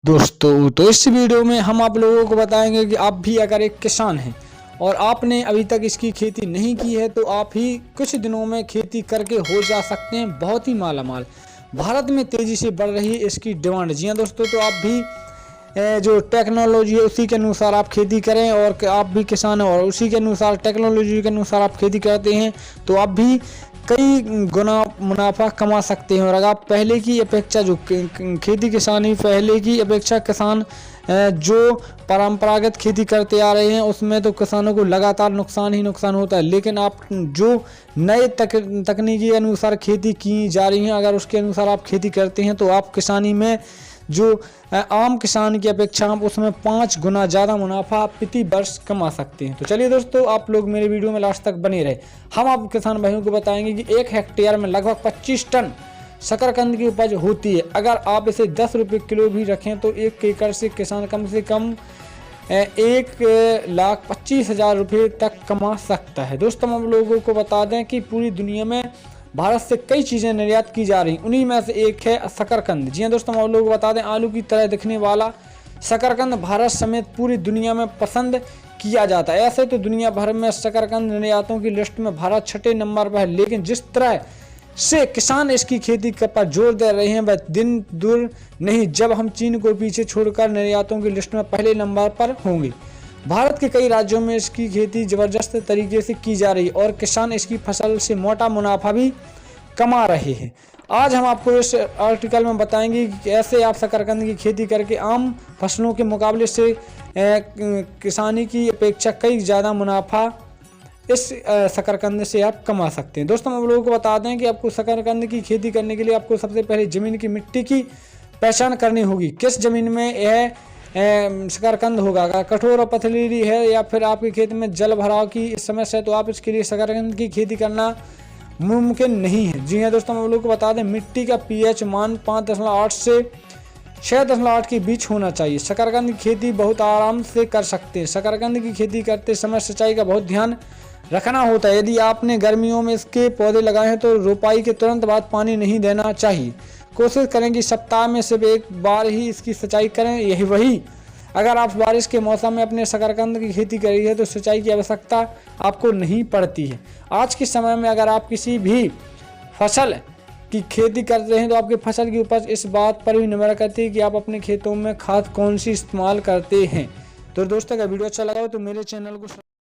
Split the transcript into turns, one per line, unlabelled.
दोस्तों तो इस वीडियो में हम आप लोगों को बताएंगे कि आप भी अगर एक किसान हैं और आपने अभी तक इसकी खेती नहीं की है तो आप ही कुछ दिनों में खेती करके हो जा सकते हैं बहुत ही मालामाल। भारत में तेज़ी से बढ़ रही है इसकी डिमांड। जी हाँ दोस्तों, तो आप भी जो टेक्नोलॉजी है उसी के अनुसार आप खेती करें और आप भी किसान हैं और उसी के अनुसार टेक्नोलॉजी के अनुसार आप खेती करते हैं तो आप भी कई गुना मुनाफा कमा सकते हैं। और अगर आप पहले की अपेक्षा जो खेती किसानी पहले की अपेक्षा किसान जो परंपरागत खेती करते आ रहे हैं उसमें तो किसानों को लगातार नुकसान ही नुकसान होता है, लेकिन आप जो नए तकनीकी अनुसार खेती की जा रही हैं अगर उसके अनुसार आप खेती करते हैं तो आप किसानी में जो आम किसान की अपेक्षा हम उसमें 5 गुना ज़्यादा मुनाफा प्रति वर्ष कमा सकते हैं। तो चलिए दोस्तों, आप लोग मेरे वीडियो में लास्ट तक बने रहे। हम आप किसान भाइयों को बताएंगे कि 1 हेक्टेयर में लगभग 25 टन शकरकंद की उपज होती है। अगर आप इसे 10 रुपये किलो भी रखें तो 1 एकड़ से किसान कम से कम 1,25,000 रुपये तक कमा सकता है। दोस्तों हम लोगों को बता दें कि पूरी दुनिया में भारत से कई चीज़ें निर्यात की जा रही, उन्हीं में से एक है शकरकंद। जी हाँ दोस्तों, हम आप लोगों को बता दें आलू की तरह दिखने वाला शकरकंद भारत समेत पूरी दुनिया में पसंद किया जाता है। ऐसे तो दुनिया भर में शकरकंद निर्यातों की लिस्ट में भारत 6ठे नंबर पर है, लेकिन जिस तरह से किसान इसकी खेती पर जोर दे रहे हैं वह दिन दूर नहीं जब हम चीन को पीछे छोड़कर निर्यातों की लिस्ट में पहले नंबर पर होंगे। भारत के कई राज्यों में इसकी खेती जबरदस्त तरीके से की जा रही है और किसान इसकी फसल से मोटा मुनाफा भी कमा रहे हैं। आज हम आपको इस आर्टिकल में बताएंगे कि कैसे आप शकरकंद की खेती करके आम फसलों के मुकाबले से किसानी की अपेक्षा कई ज़्यादा मुनाफा इस शकरकंद से आप कमा सकते हैं। दोस्तों हम लोगों को बता दें कि आपको शकरकंद की खेती करने के लिए आपको सबसे पहले ज़मीन की मिट्टी की पहचान करनी होगी। किस ज़मीन में यह शकरकंद होगा, अगर कठोर और पथरीली है या फिर आपके खेत में जल भराव की समस्या है तो आप इसके लिए शकरकंद की खेती करना मुमकिन नहीं है। जी हाँ दोस्तों, हम लोगों को बता दें मिट्टी का पीएच मान 5.8 से 6.8 के बीच होना चाहिए। शकरकंद की खेती बहुत आराम से कर सकते हैं। शकरकंद की खेती करते समय सिंचाई का बहुत ध्यान रखना होता है। यदि आपने गर्मियों में इसके पौधे लगाए हैं तो रोपाई के तुरंत बाद पानी नहीं देना चाहिए। कोशिश करें कि सप्ताह में सिर्फ एक बार ही इसकी सिंचाई करें। यही वही अगर आप बारिश के मौसम में अपने शकरकंद की खेती करी है तो सिंचाई की आवश्यकता आपको नहीं पड़ती है। आज के समय में अगर आप किसी भी फसल की खेती करते हैं तो आपकी फसल की उपज इस बात पर भी निर्भर करती है कि आप अपने खेतों में खाद कौन सी इस्तेमाल करते हैं। तो दोस्तों अगर वीडियो अच्छा लगा हो तो मेरे चैनल को